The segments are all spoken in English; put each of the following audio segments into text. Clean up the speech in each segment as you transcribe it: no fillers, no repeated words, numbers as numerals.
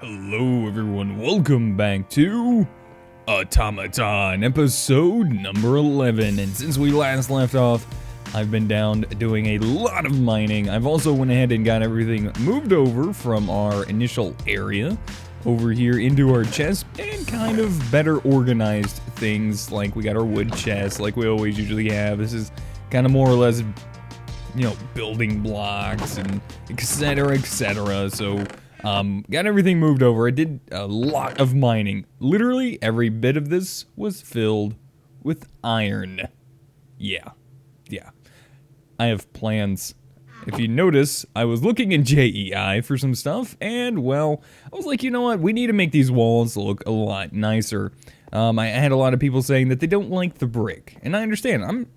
Hello everyone, welcome back to Automaton, episode number 11, and since we last left off, I've been down doing a lot of mining. I've also went ahead and got everything moved over from our initial area over here into our chest, and kind of better organized things, like we got our wood chest like we always usually have. This is kind of more or less, you know, building blocks and etc, so got everything moved over. I did a lot of mining. Literally every bit of this was filled with iron. Yeah. I have plans. If you notice, I was looking in JEI for some stuff, and well, I was like, you know what, we need to make these walls look a lot nicer. I had a lot of people saying that they don't like the brick, and I understand.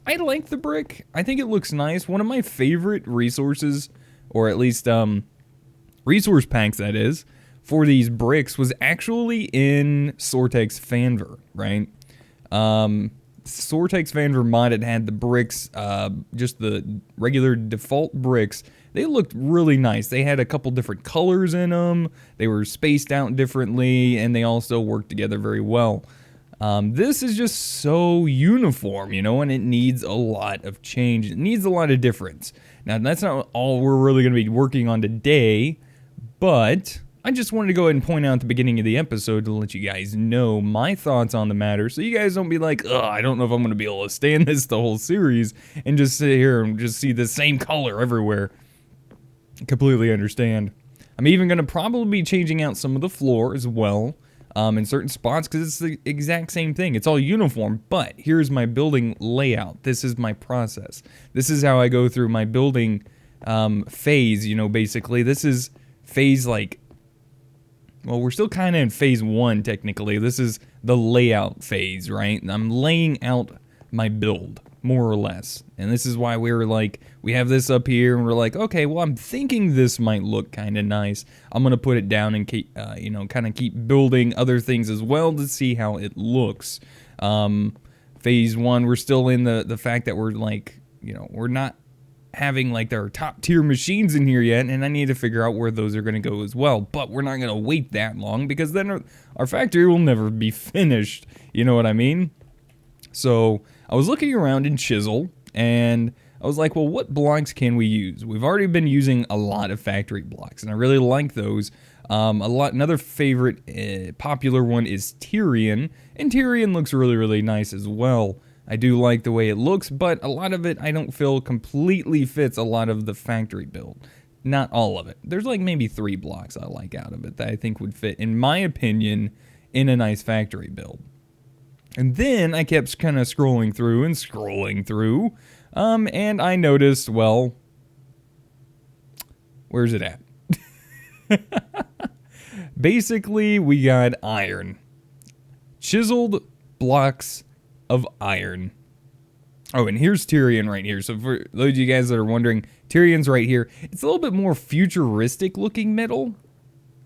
I like the brick. I think it looks nice. One of my favorite resources, or at least, resource packs that is, for these bricks was actually in Sortex Fanver, right? Sortex Fanver modded had the bricks, just the regular default bricks. They looked really nice. They had a couple different colors in them. They were spaced out differently, and they also worked together very well. This is just so uniform, you know, and it needs a lot of change. It needs a lot of difference. Now, that's not all we're really going to be working on today, but I just wanted to go ahead and point out at the beginning of the episode to let you guys know my thoughts on the matter, so you guys don't be like, ugh, I don't know if I'm going to be able to stand this the whole series and just sit here and just see the same color everywhere. I completely understand. I'm even going to probably be changing out some of the floor as well in certain spots, because it's the exact same thing. It's all uniform, but here's my building layout. This is my process. This is how I go through my building phase, you know, basically. This is phase, like, well, we're still kind of in phase 1, technically. This is the layout phase, right? And I'm laying out my build, more or less. And this is why we're like, we have this up here, and we're like, okay, well, I'm thinking this might look kind of nice. I'm going to put it down and keep, kind of keep building other things as well to see how it looks. Phase 1, we're still in the fact that we're like, you know, we're not having like their top tier machines in here yet, and I need to figure out where those are going to go as well. But we're not going to wait that long, because then our factory will never be finished. You know what I mean? So I was looking around in Chisel, and I was like, well, what blocks can we use? We've already been using a lot of factory blocks, and I really like those. Another favorite popular one is Tyrian, and Tyrian looks really, really nice as well. I do like the way it looks, but a lot of it I don't feel completely fits a lot of the factory build. Not all of it. There's like maybe 3 blocks I like out of it that I think would fit, in my opinion, in a nice factory build. And then I kept kind of scrolling through, and I noticed, well, where's it at? Basically, we got iron. Chiseled blocks of iron. Oh, and here's Tyrian right here. So for those of you guys that are wondering, Tyrian's right here. It's a little bit more futuristic looking metal,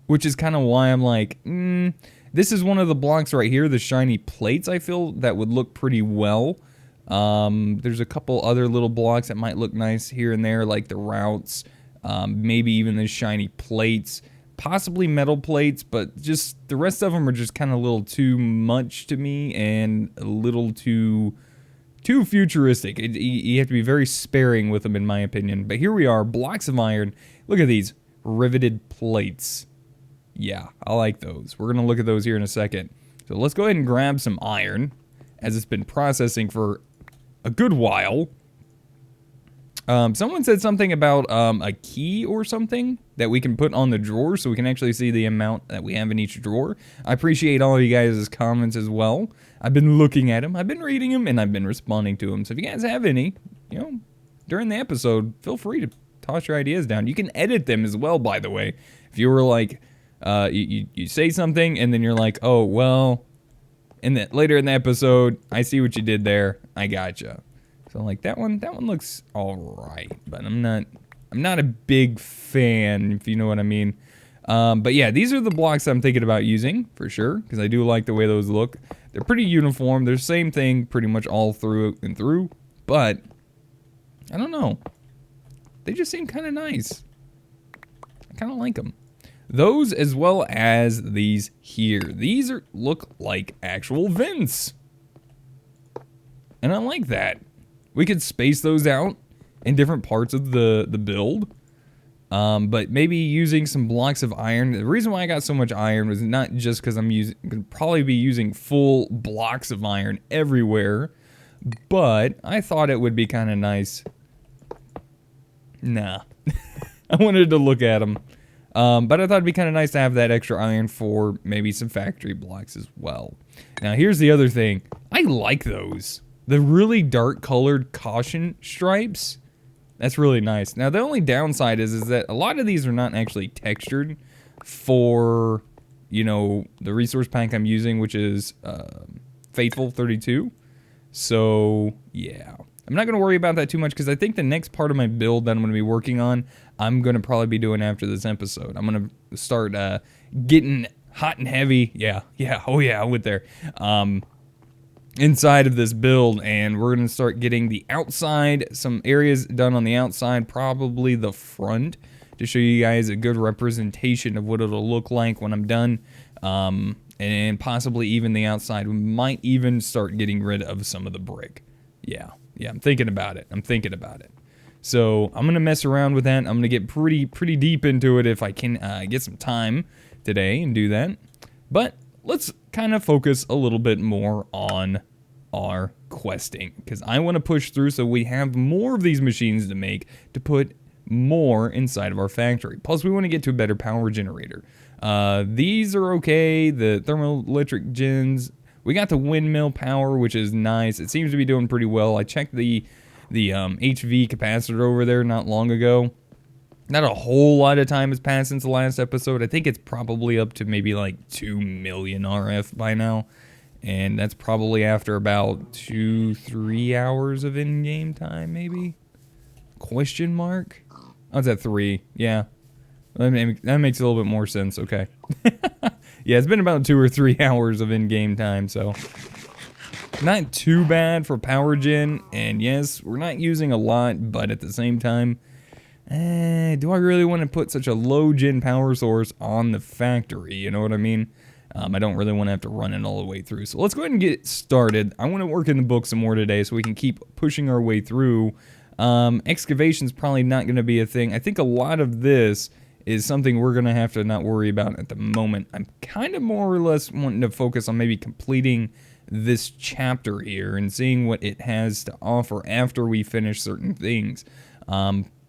which is kind of why I'm like, this is one of the blocks right here, the shiny plates, I feel that would look pretty well. There's a couple other little blocks that might look nice here and there, like the routes, maybe even the shiny plates, possibly metal plates, but just the rest of them are just kind of a little too much to me, and a little too futuristic. You have to be very sparing with them, in my opinion. But here we are, blocks of iron. Look at these riveted plates. Yeah, I like those. We're going to look at those here in a second. So let's go ahead and grab some iron, as it's been processing for a good while. Someone said something about a key or something that we can put on the drawer, so we can actually see the amount that we have in each drawer. I appreciate all of you guys' comments as well. I've been looking at them, I've been reading them, and I've been responding to them. So if you guys have any, you know, during the episode, feel free to toss your ideas down. You can edit them as well, by the way. If you were like, you say something, and then you're like, oh, well, later in the episode, I see what you did there. I gotcha. So like that one looks all right, but I'm not a big fan, if you know what I mean. But yeah, these are the blocks I'm thinking about using for sure, because I do like the way those look. They're pretty uniform. They're the same thing pretty much all through and through, but I don't know. They just seem kind of nice. I kind of like them. Those as well as these here. These look like actual vents. And I like that. We could space those out in different parts of the build. But maybe using some blocks of iron. The reason why I got so much iron was not just because I'm gonna probably be using full blocks of iron everywhere, but I thought it would be kind of nice. Nah. I wanted to look at them. But I thought it'd be kind of nice to have that extra iron for maybe some factory blocks as well. Now here's the other thing. I like those. The really dark colored caution stripes. That's really nice. Now the only downside is that a lot of these are not actually textured for, you know, the resource pack I'm using, which is Faithful 32. So yeah, I'm not going to worry about that too much because I think the next part of my build that I'm going to be working on, I'm going to probably be doing after this episode. I'm going to start getting hot and heavy. Yeah, oh yeah, I went there. Inside of this build, and we're going to start getting the outside, some areas done on the outside, probably the front, to show you guys a good representation of what it'll look like when I'm done, and possibly even the outside. We might even start getting rid of some of the brick. Yeah, I'm thinking about it. So I'm going to mess around with that. I'm going to get pretty deep into it if I can get some time today and do that. But let's kind of focus a little bit more on our questing, because I want to push through so we have more of these machines to make to put more inside of our factory. Plus, we want to get to a better power generator. These are okay. The thermoelectric gens. We got the windmill power, which is nice. It seems to be doing pretty well. I checked the HV capacitor over there not long ago. Not a whole lot of time has passed since the last episode. I think it's probably up to maybe like 2 million RF by now. And that's probably after about 2-3 hours of in-game time, maybe? Question mark? Oh, it's at 3. Yeah. That makes a little bit more sense. Okay. Yeah, it's been about 2 or 3 hours of in-game time, so not too bad for power gen. And yes, we're not using a lot, but at the same time, do I really want to put such a low gen power source on the factory? You know what I mean? I don't really want to have to run it all the way through. So let's go ahead and get started. I want to work in the book some more today so we can keep pushing our way through. Excavation's probably not going to be a thing. I think a lot of this is something we're going to have to not worry about at the moment. I'm kind of more or less wanting to focus on maybe completing this chapter here and seeing what it has to offer after we finish certain things.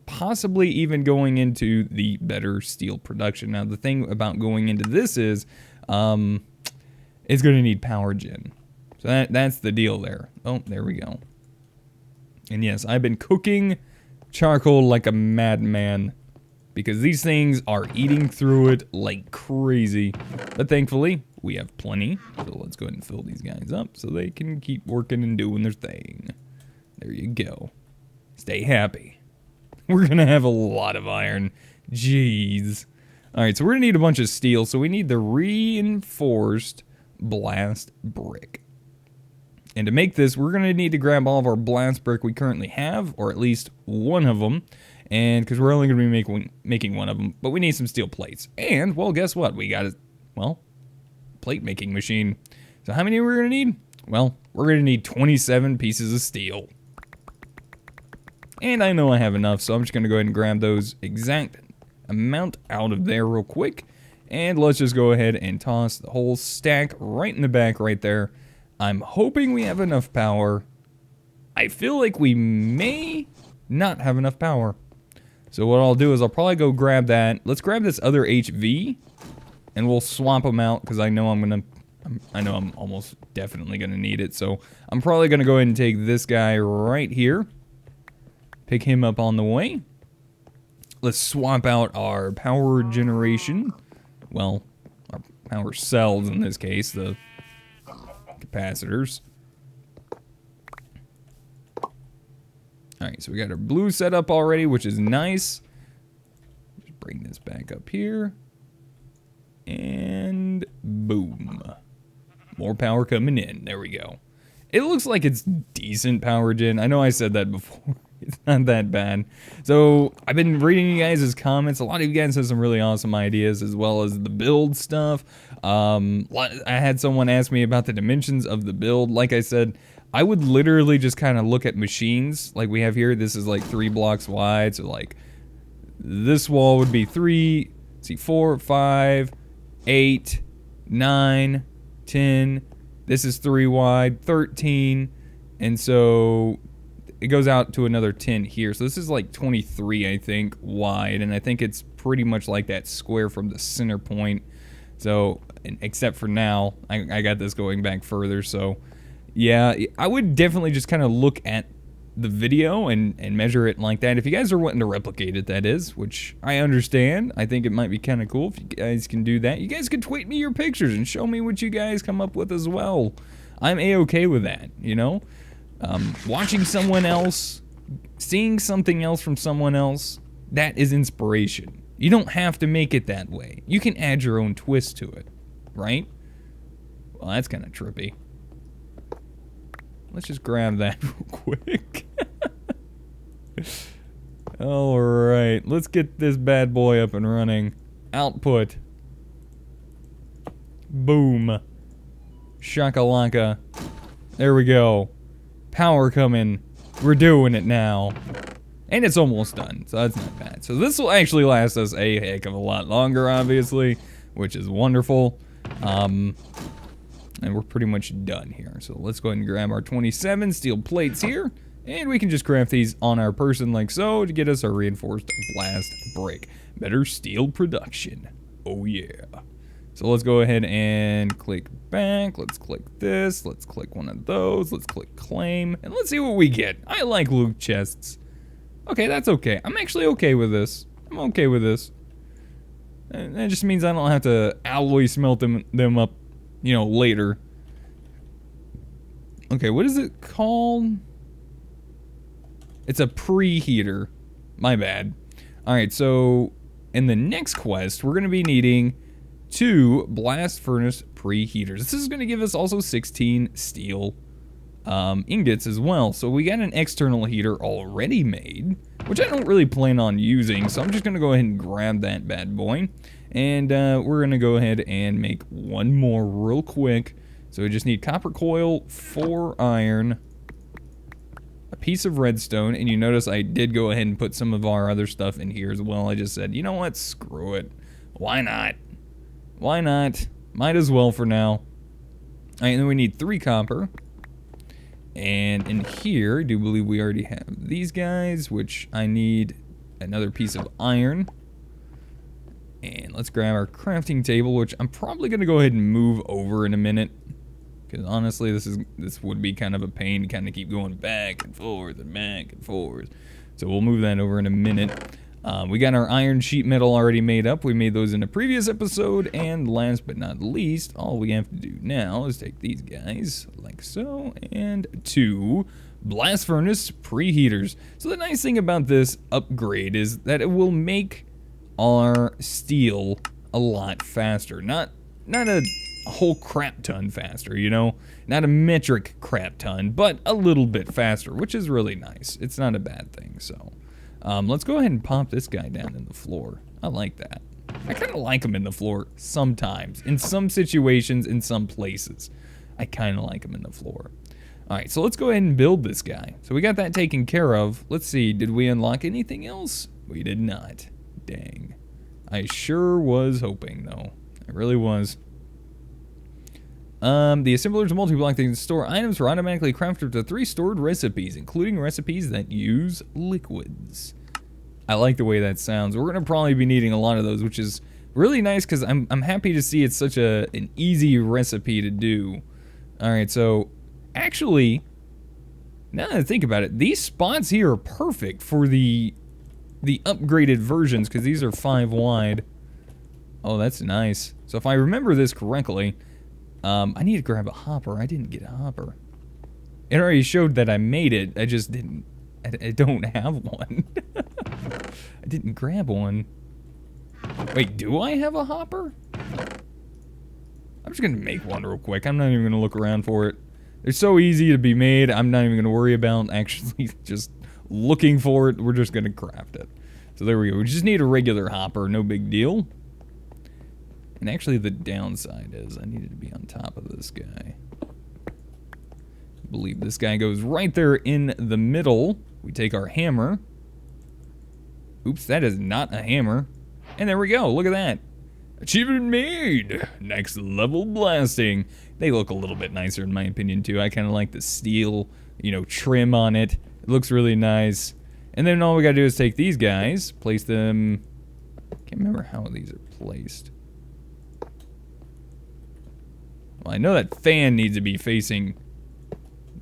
Possibly even going into the better steel production. Now, the thing about going into this is it's going to need power gen. So that's the deal there. Oh, there we go. And yes, I've been cooking charcoal like a madman because these things are eating through it like crazy. But thankfully, we have plenty. So let's go ahead and fill these guys up so they can keep working and doing their thing. There you go. Stay happy. We're going to have a lot of iron. Jeez. Alright, so we're going to need a bunch of steel. So we need the reinforced blast brick. And to make this, we're going to need to grab all of our blast brick we currently have, or at least one of them. And because we're only going to be making one of them. But we need some steel plates. And, well, guess what? We got a, plate making machine. So how many are we going to need? Well, we're going to need 27 pieces of steel. And I know I have enough, so I'm just going to go ahead and grab those exact amount out of there real quick. And let's just go ahead and toss the whole stack right in the back right there. I'm hoping we have enough power. I feel like we may not have enough power. So what I'll do is I'll probably go grab that. Let's grab this other HV, and we'll swap them out because I know I'm almost definitely going to need it. So I'm probably going to go ahead and take this guy right here. Pick him up on the way. Let's swap out our power generation. Well, our power cells in this case, the capacitors. Alright, so we got our blue set up already, which is nice. Just bring this back up here. And boom. More power coming in. There we go. It looks like it's decent power gen. I know I said that before. It's not that bad. So I've been reading you guys' comments. A lot of you guys have some really awesome ideas, as well as the build stuff. I had someone ask me about the dimensions of the build. Like I said, I would literally just kind of look at machines like we have here. This is like 3 blocks wide, so like this wall would be 3, let's see, 4, 5, 8, 9, 10. This is 3 wide, 13, and so it goes out to another 10 here. So this is like 23, I think, wide, and I think it's pretty much like that square from the center point. So, except for now, I got this going back further, so yeah, I would definitely just kind of look at the video and measure it like that. If you guys are wanting to replicate it, that is, which I understand. I think it might be kind of cool if you guys can do that. You guys can tweet me your pictures and show me what you guys come up with as well. I'm A-okay with that, you know? Watching someone else, seeing something else from someone else, that is inspiration. You don't have to make it that way. You can add your own twist to it, right? Well, that's kind of trippy. Let's just grab that real quick. Alright, let's get this bad boy up and running. Output. Boom. Shakalaka. There we go. Power coming. We're doing it now. And it's almost done, so that's not bad. So this will actually last us a heck of a lot longer, obviously, which is wonderful. And we're pretty much done here. So let's go ahead and grab our 27 steel plates here. And we can just craft these on our person like so to get us a reinforced blast brick. Better steel production. Oh yeah. So let's go ahead and click back. Let's click this. Let's click one of those. Let's click claim. And let's see what we get. I like loot chests. Okay, that's okay. I'm actually okay with this. I'm okay with this. And that just means I don't have to alloy smelt them up, you know, later. Okay, what is it called? It's a preheater. My bad. Alright, so in the next quest, we're going to be needing 2 blast furnace preheaters. This is going to give us also 16 steel ingots as well. So we got an external heater already made, which I don't really plan on using, so I'm just going to go ahead and grab that bad boy. And we're going to go ahead and make one more real quick. So we just need copper coil, 4 iron, a piece of redstone, and you notice I did go ahead and put some of our other stuff in here as well. I just said, you know what, screw it. Why not? Why not? Might as well for now. Alright, and then we need 3 copper. And in here, I do believe we already have these guys, which I need another piece of iron. And let's grab our crafting table, which I'm probably going to go ahead and move over in a minute. Because honestly, this would be kind of a pain to kind of keep going back and forth and back and forth. So we'll move that over in a minute. We got our iron sheet metal already made up. We made those in a previous episode. And last but not least, all we have to do now is take these guys like so and 2 blast furnace preheaters. So the nice thing about this upgrade is that it will make our steel a lot faster. Not a whole crap ton faster, you know? Not a metric crap ton, but a little bit faster, which is really nice. It's not a bad thing, so... let's go ahead and pop this guy down in the floor. I like that. I kind of like him in the floor sometimes. In some situations, in some places. I kind of like him in the floor. Alright, so let's go ahead and build this guy. So we got that taken care of. Let's see, did we unlock anything else? We did not. Dang. I sure was hoping, though. I really was. The assembler's multi-block that can store items for automatically crafted to 3 stored recipes, including recipes that use liquids. I like the way that sounds. We're going to probably be needing a lot of those, which is really nice because I'm happy to see it's such an easy recipe to do. Alright, so actually, now that I think about it, these spots here are perfect for the upgraded versions because these are 5 wide. Oh, that's nice. So if I remember this correctly... I need to grab a hopper. I didn't get a hopper. It already showed that I made it. I just didn't. I don't have one. I didn't grab one. Wait, do I have a hopper? I'm just gonna make one real quick. I'm not even gonna look around for it. They're so easy to be made. I'm not even gonna worry about actually just looking for it. We're just going to craft it. So there we go. We just need a regular hopper. No big deal. And actually the downside is I needed to be on top of this guy. I believe this guy goes right there in the middle. We take our hammer. Oops, that is not a hammer. And there we go. Look at that. Achievement made! Next level blasting. They look a little bit nicer in my opinion too. I kind of like the steel, you know, trim on it. It looks really nice. And then all we gotta do is take these guys, place them... Can't remember how these are placed. Well, I know that fan needs to be facing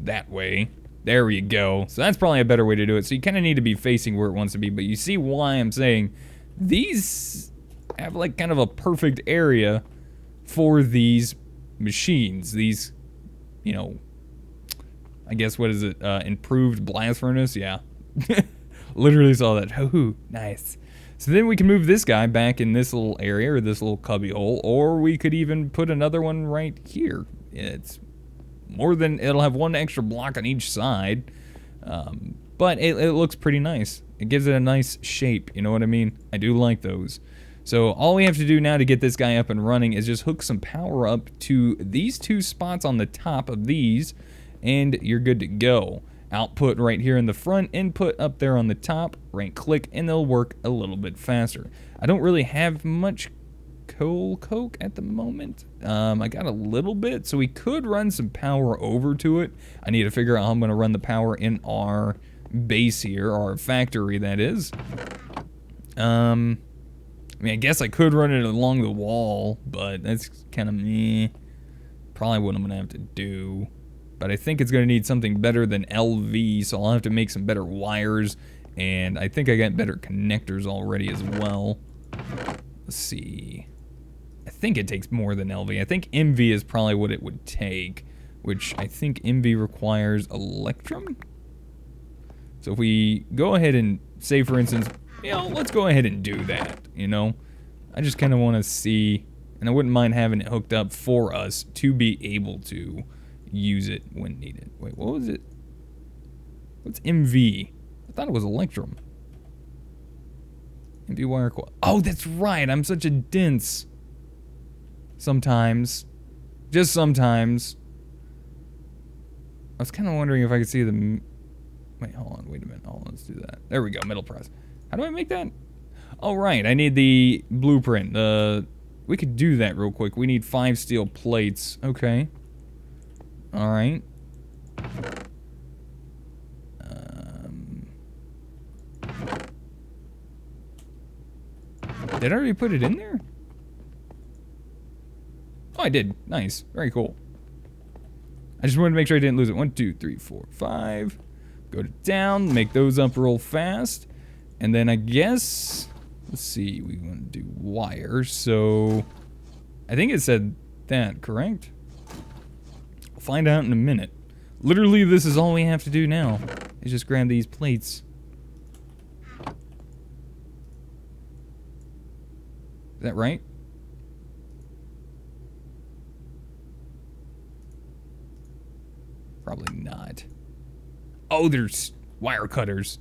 that way. There we go. So that's probably a better way to do it. So you kind of need to be facing where it wants to be. But you see why I'm saying these have like kind of a perfect area for these machines. These, you know, I guess what is it? Improved blast furnace? Yeah. Literally saw that. Oh, nice. So then we can move this guy back in this little area or this little cubby hole, or we could even put another one right here. It's more than, it'll have one extra block on each side, but it looks pretty nice. It gives it a nice shape, you know what I mean? I do like those. So all we have to do now to get this guy up and running is just hook some power up to these two spots on the top of these, and you're good to go. Output right here in the front, input up there on the top, right click, and they'll work a little bit faster. I don't really have much coal coke at the moment. I got a little bit, so we could run some power over to it. I need to figure out how I'm going to run the power in our base here, our factory that is. I mean, I guess I could run it along the wall, but that's kind of meh. Probably what I'm going to have to do. But I think it's going to need something better than LV, so I'll have to make some better wires. And I think I got better connectors already as well. Let's see. I think it takes more than LV. I think MV is probably what it would take, which I think MV requires Electrum. So if we go ahead and say, for instance, you know, let's go ahead and do that, you know. I just kind of want to see, and I wouldn't mind having it hooked up for us to be able to use it when needed. Wait, what was it? What's MV? I thought it was Electrum. MV wire coil. Oh, that's right. I'm such a dense. Sometimes. Just sometimes. I was kind of wondering if I could see the... Wait, hold on. Wait a minute. Hold on. Let's do that. There we go. Middle press. How do I make that? Oh, right. I need the blueprint. We could do that real quick. We need 5 steel plates. Okay. All right. Did I already put it in there? Oh, I did. Nice. Very cool. I just wanted to make sure I didn't lose it. 1, 2, 3, 4, 5. Go to down. Make those up real fast. And then I guess... Let's see. We want to do wire. So... I think it said that, correct? We'll find out in a minute. Literally, this is all we have to do now. Is just grab these plates. Is that right? Probably not. Oh, there's wire cutters.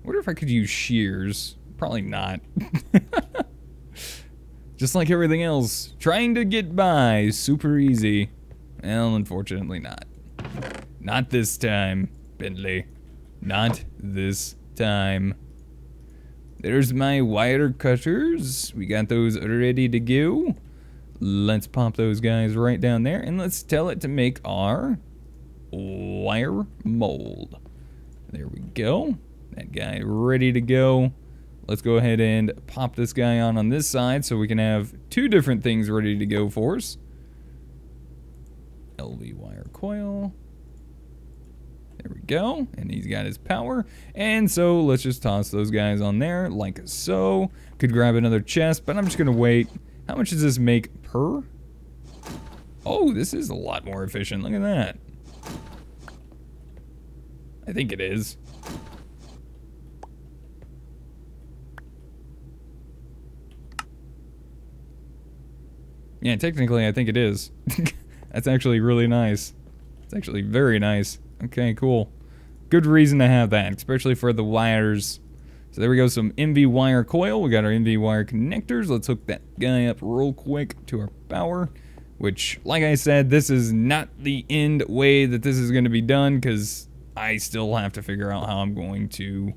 I wonder if I could use shears. Probably not. Just like everything else. Trying to get by. Super easy. Well, unfortunately not. Not this time, Bentley. Not this time. There's my wire cutters. We got those ready to go. Let's pop those guys right down there, and let's tell it to make our wire mold. There we go. That guy ready to go. Let's go ahead and pop this guy on this side so we can have 2 different things ready to go for us. LV wire coil. There we go. And he's got his power. And so let's just toss those guys on there like so. Could grab another chest, but I'm just going to wait. How much does this make per? Oh, this is a lot more efficient. Look at that. I think it is. Yeah, technically I think it is. That's actually really nice. It's actually very nice. Okay, cool. good reason to have that, especially for the wires. So there we go, some MV wire coil. We got our MV wire connectors. Let's hook that guy up real quick to our power, which, like I said, this is not the end way that this is going to be done, because I still have to figure out how I'm going to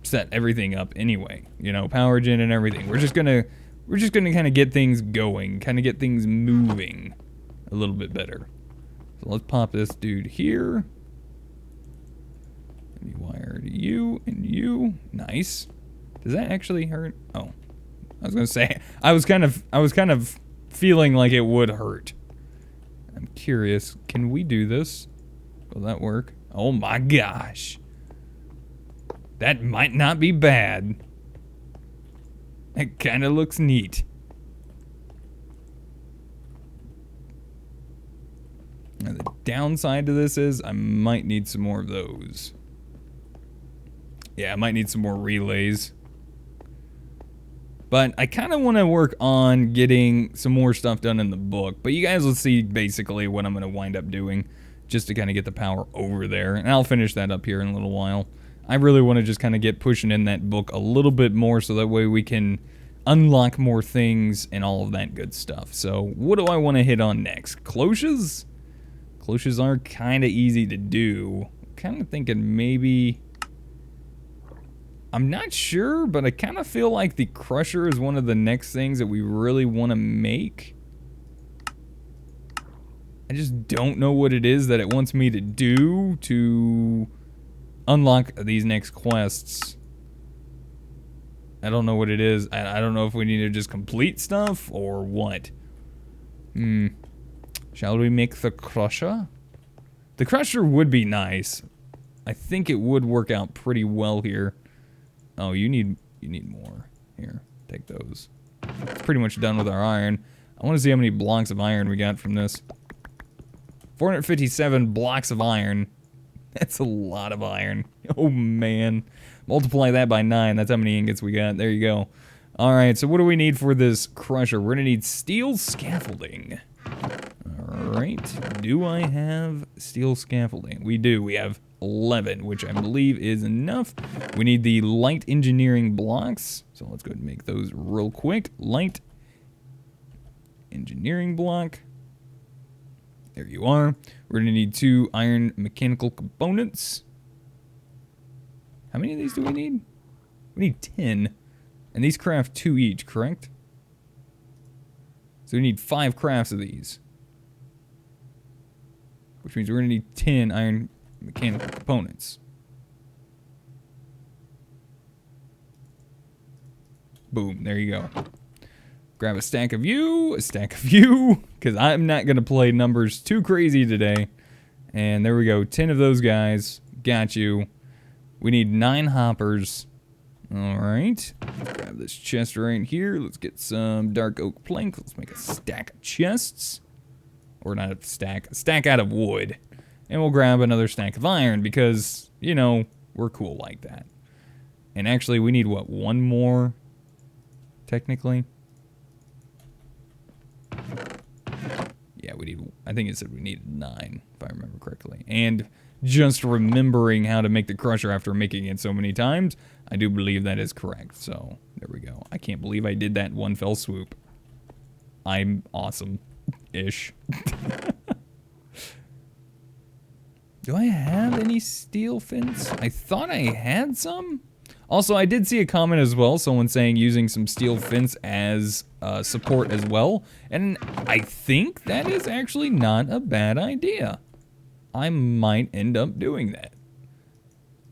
set everything up anyway. You know, power gen and everything. We're just gonna kind of get things going, kind of get things moving a little bit better. So let's pop this dude here. MV wire to you and you. Nice. Does that actually hurt? Oh, I was gonna say I was kind of feeling like it would hurt. I'm curious. Can we do this? Will that work? Oh my gosh. That might not be bad. It kind of looks neat. Now the downside to this is I might need some more of those. Yeah, I might need some more relays. But I kind of want to work on getting some more stuff done in the book. But you guys will see basically what I'm going to wind up doing, just to kind of get the power over there. And I'll finish that up here in a little while. I really want to just kind of get pushing in that book a little bit more, so that way we can unlock more things and all of that good stuff. So what do I want to hit on next? Cloches? Cloches are kind of easy to do. Kind of thinking maybe... I'm not sure, but I kind of feel like the crusher is one of the next things that we really want to make. I just don't know what it is that it wants me to do to unlock these next quests. I don't know what it is. I don't know if we need to just complete stuff or what. Shall we make the crusher? The crusher would be nice. I think it would work out pretty well here. Oh, you need more. Here, take those. It's pretty much done with our iron. I want to see how many blocks of iron we got from this. 457 blocks of iron. That's a lot of iron. Oh, man. Multiply that by 9. That's how many ingots we got. There you go. Alright, so what do we need for this crusher? We're going to need steel scaffolding. Alright. Do I have steel scaffolding? We do. We have 11, which I believe is enough. We need the light engineering blocks. So let's go ahead and make those real quick. Light engineering block. There you are. We're going to need 2 iron mechanical components. How many of these do we need? We need 10. And these craft 2 each, correct? So we need 5 crafts of these. Which means we're going to need 10 iron mechanical components. Boom, there you go. Grab a stack of you, because I'm not going to play numbers too crazy today. And there we go, 10 of those guys. Got you. We need 9 hoppers. Alright. Grab this chest right here. Let's get some dark oak plank. Let's make a stack of chests. Or not a stack out of wood. And we'll grab another stack of iron because, you know, we're cool like that. And actually, we need, what, 1 more? Technically? Yeah, we need, I think it said we needed 9, if I remember correctly. And just remembering how to make the crusher after making it so many times, I do believe that is correct. So, there we go. I can't believe I did that in one fell swoop. I'm awesome-ish. Do I have any steel fins? I thought I had some. Also, I did see a comment as well, someone saying using some steel fence as support as well, and I think that is actually not a bad idea. I might end up doing that.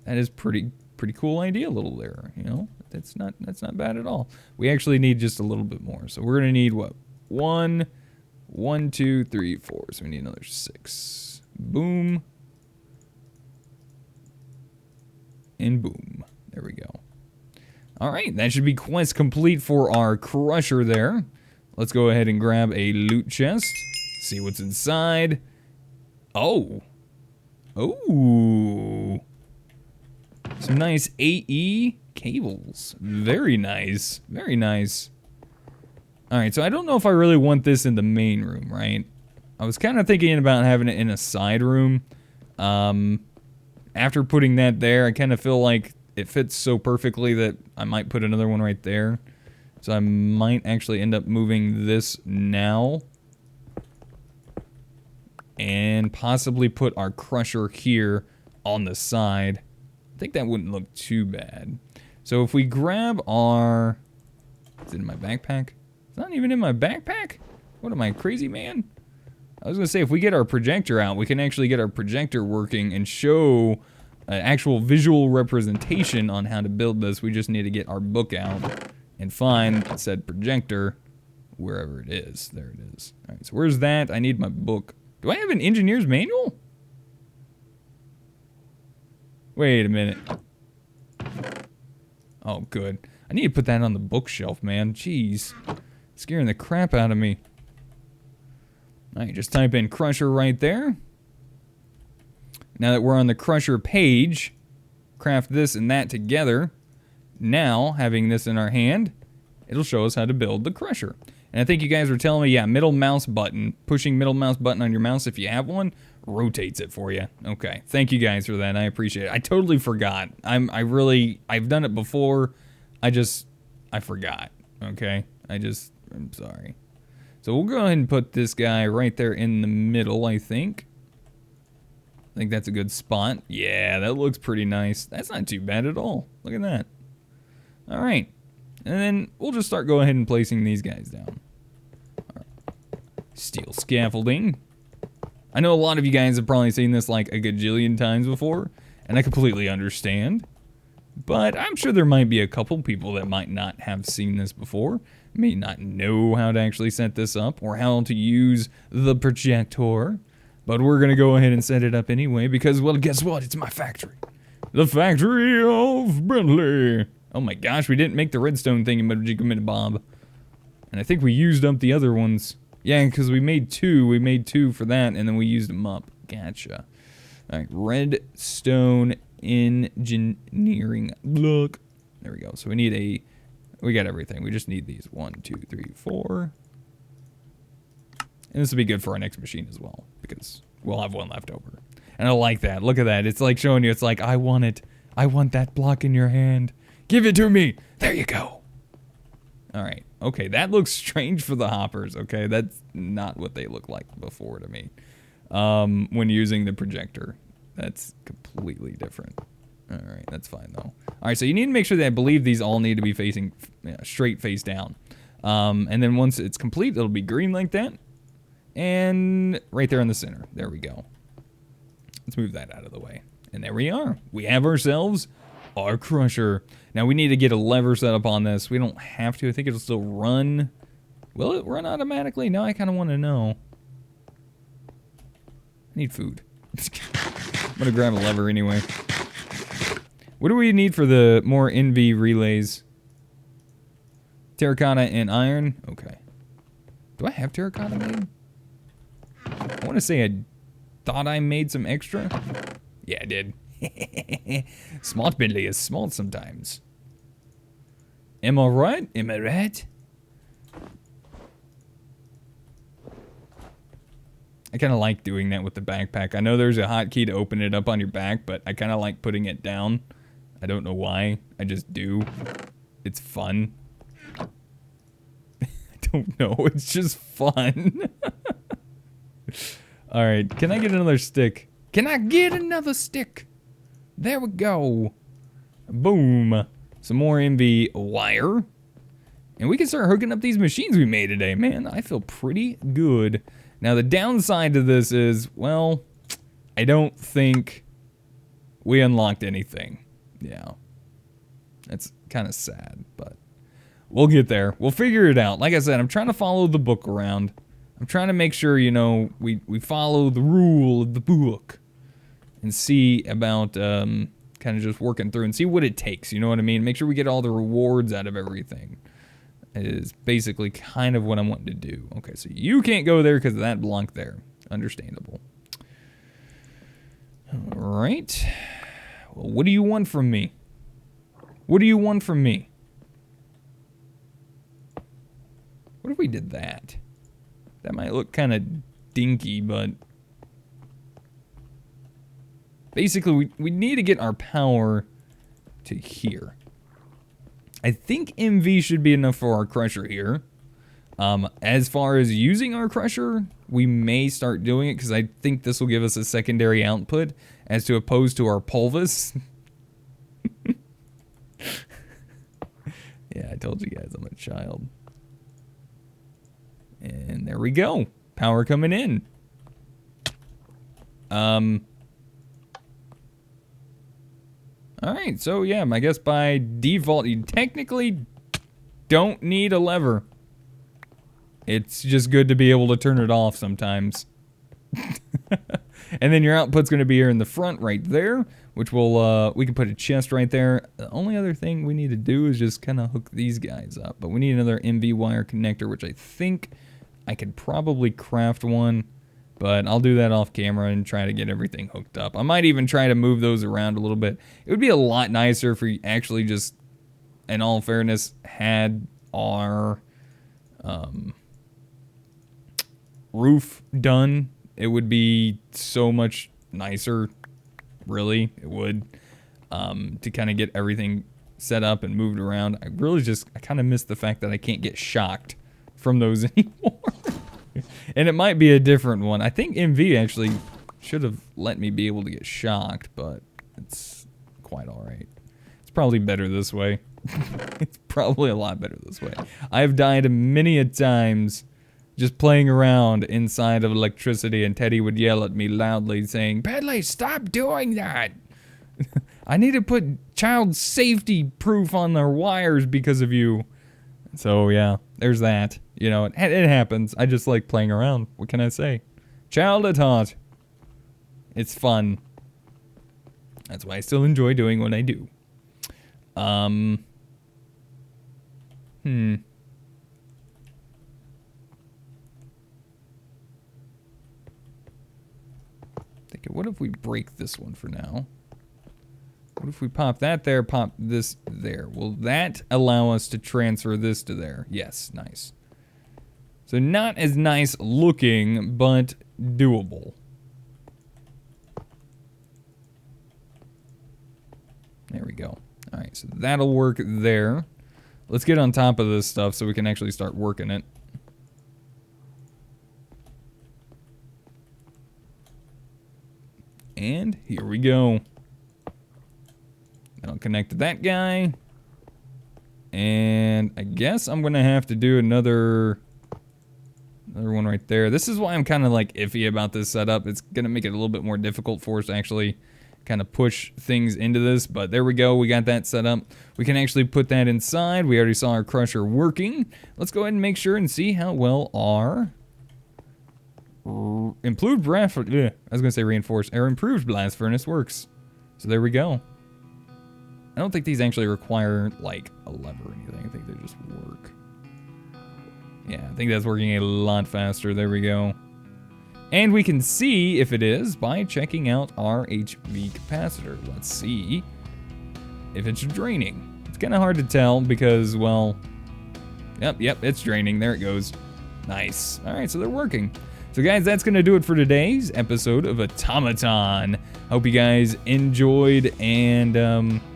That is pretty cool idea, little there. You know, that's not bad at all. We actually need just a little bit more, so we're gonna need what? 1, 2, 3, 4. So we need another 6. Boom. And boom. There we go. Alright, that should be quest complete for our crusher there. Let's go ahead and grab a loot chest. See what's inside. Oh. Oh. Some nice AE cables. Very nice. Very nice. Alright, so I don't know if I really want this in the main room, right? I was kind of thinking about having it in a side room. after putting that there, I kind of feel like it fits so perfectly that I might put another one right there. So I might actually end up moving this now. And possibly put our crusher here on the side. I think that wouldn't look too bad. So if we grab our... Is it in my backpack? It's not even in my backpack? What am I, crazy man? I was going to say, if we get our projector out, we can actually get our projector working and show an actual visual representation on how to build this. We just need to get our book out and find said projector wherever it is. There it is. All right, so where's that? I need my book. Do I have an engineer's manual? Wait a minute. Oh, good. I need to put that on the bookshelf, man. Jeez. Scaring the crap out of me. Alright, just type in crusher right there. Now that we're on the crusher page, craft this and that together. Now, having this in our hand, it'll show us how to build the crusher. And I think you guys were telling me, yeah, middle mouse button, pushing middle mouse button on your mouse if you have one, rotates it for you. Okay, thank you guys for that. I appreciate it. I totally forgot. I've done it before. I forgot. Okay, I'm sorry. So we'll go ahead and put this guy right there in the middle, I think. I think that's a good spot. Yeah, that looks pretty nice. That's not too bad at all. Look at that. All right. And then we'll just start going ahead and placing these guys down. Right. Steel scaffolding. I know a lot of you guys have probably seen this like a gajillion times before, and I completely understand. But I'm sure there might be a couple people that might not have seen this before, may not know how to actually set this up or how to use the projector. But we're going to go ahead and set it up anyway because, well, guess what? It's my factory. The Factory of Bentley. Oh my gosh, we didn't make the redstone thingy, Bob. And I think we used up the other ones. Yeah, because we made two. We made two for that, and then we used them up. Gotcha. Alright, redstone engineering. Look. There we go. So we got everything. We just need these. 1, 2, 3, 4. And this will be good for our next machine as well, because we'll have one left over. And I like that. Look at that. It's like showing you, it's like, I want it. I want that block in your hand. Give it to me. There you go. All right. Okay, that looks strange for the hoppers, okay? That's not what they look like before to me. When using the projector. That's completely different. All right, that's fine, though. All right, so you need to make sure that I believe these all need to be facing straight face down. And then once it's complete, it'll be green like that. And right there in the center. There we go. Let's move that out of the way. And there we are. We have ourselves our crusher. Now we need to get a lever set up on this. We don't have to. I think it'll still run. Will it run automatically? Now I kind of want to know. I need food. I'm going to grab a lever anyway. What do we need for the more NV relays? Terracotta and iron? Okay. Do I have terracotta made? I want to say I thought I made some extra. Yeah, I did. Smart Bentley is smart sometimes. Am I right? Am I right? I kind of like doing that with the backpack. I know there's a hotkey to open it up on your back, but I kind of like putting it down. I don't know why. I just do. It's fun. I don't know. It's just fun. Alright, can I get another stick? Can I get another stick? There we go. Boom. Some more NV wire. And we can start hooking up these machines we made today. Man, I feel pretty good. Now, the downside to this is, well, I don't think we unlocked anything. Yeah. That's kind of sad, but we'll get there. We'll figure it out. Like I said, I'm trying to follow the book around. I'm trying to make sure, you know, we follow the rule of the book and see about kind of just working through and see what it takes, you know what I mean? Make sure we get all the rewards out of everything. It is basically kind of what I'm wanting to do. Okay, so you can't go there because of that block there. Understandable. All right. Well, what do you want from me? What do you want from me? What if we did that? That might look kind of dinky, but basically, we need to get our power to here. I think MV should be enough for our crusher here. As far as using our crusher, we may start doing it because I think this will give us a secondary output as to opposed to our pulvis. Yeah, I told you guys I'm a child. And there we go. Power coming in. Alright, so yeah, I guess by default, you technically don't need a lever. It's just good to be able to turn it off sometimes. And then your output's going to be here in the front right there, which will, we can put a chest right there. The only other thing we need to do is just kind of hook these guys up. But we need another MV wire connector, which I think I could probably craft one. But I'll do that off camera and try to get everything hooked up. I might even try to move those around a little bit. It would be a lot nicer if we actually just, in all fairness, had our roof done. It would be so much nicer, really. It would, to kind of get everything set up and moved around. I kind of miss the fact that I can't get shocked from those anymore. And it might be a different one. I think MV actually should have let me be able to get shocked, but it's quite alright. It's probably better this way. It's probably a lot better this way. I've died many a times just playing around inside of electricity, and Teddy would yell at me loudly saying, "Bentley, stop doing that! I need to put child safety proof on their wires because of you." So yeah, there's that. You know, it happens. I just like playing around. What can I say? Child at heart. It's fun. That's why I still enjoy doing what I do. Thinking, what if we break this one for now? What if we pop that there, pop this there? Will that allow us to transfer this to there? Yes, nice. So not as nice looking, but doable. There we go. All right, so that'll work there. Let's get on top of this stuff so we can actually start working it. And here we go. I'll connect to that guy. And I guess I'm going to have to do another one right there. This is why I'm kind of like iffy about this setup. It's going to make it a little bit more difficult for us to actually kind of push things into this. But there we go. We got that set up. We can actually put that inside. We already saw our crusher working. Let's go ahead and make sure and see how well our improved blast furnace works. So there we go. I don't think these actually require, like, a lever or anything. I think they just work. Yeah, I think that's working a lot faster. There we go. And we can see if it is by checking out our HV capacitor. Let's see if it's draining. It's kind of hard to tell because, well, yep, it's draining. There it goes. Nice. All right, so they're working. So guys, that's going to do it for today's episode of Automaton. Hope you guys enjoyed, and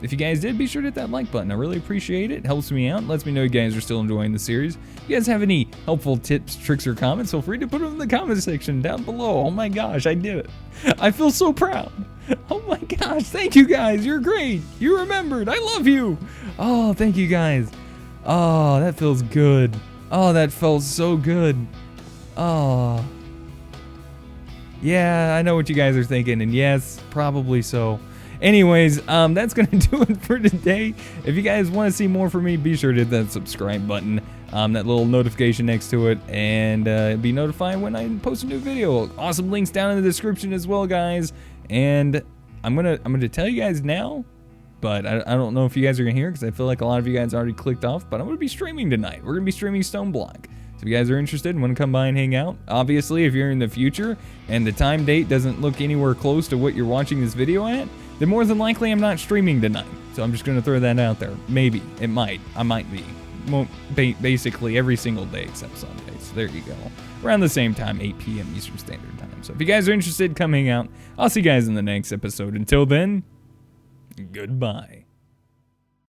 if you guys did, be sure to hit that like button. I really appreciate it. It helps me out. Lets me know you guys are still enjoying the series. If you guys have any helpful tips, tricks, or comments, feel free to put them in the comment section down below. Oh my gosh, I did it. I feel so proud. Oh my gosh, thank you guys. You're great. You remembered. I love you. Oh, thank you guys. Oh, that feels good. Oh, that felt so good. Oh. Yeah, I know what you guys are thinking, and yes, probably so. Anyways, that's going to do it for today. If you guys want to see more from me, be sure to hit that subscribe button, that little notification next to it, and be notified when I post a new video. Awesome links down in the description as well, guys. And I'm gonna tell you guys now, but I don't know if you guys are going to hear, because I feel like a lot of you guys already clicked off, but I'm going to be streaming tonight. We're going to be streaming Stone Block. So if you guys are interested and want to come by and hang out, obviously if you're in the future and the time date doesn't look anywhere close to what you're watching this video at, then more than likely I'm not streaming tonight. So I'm just going to throw that out there. Maybe. It might. I might be. Won't basically every single day except Sunday. So there you go. Around the same time, 8 p.m. Eastern Standard Time. So if you guys are interested, come hang out. I'll see you guys in the next episode. Until then, goodbye.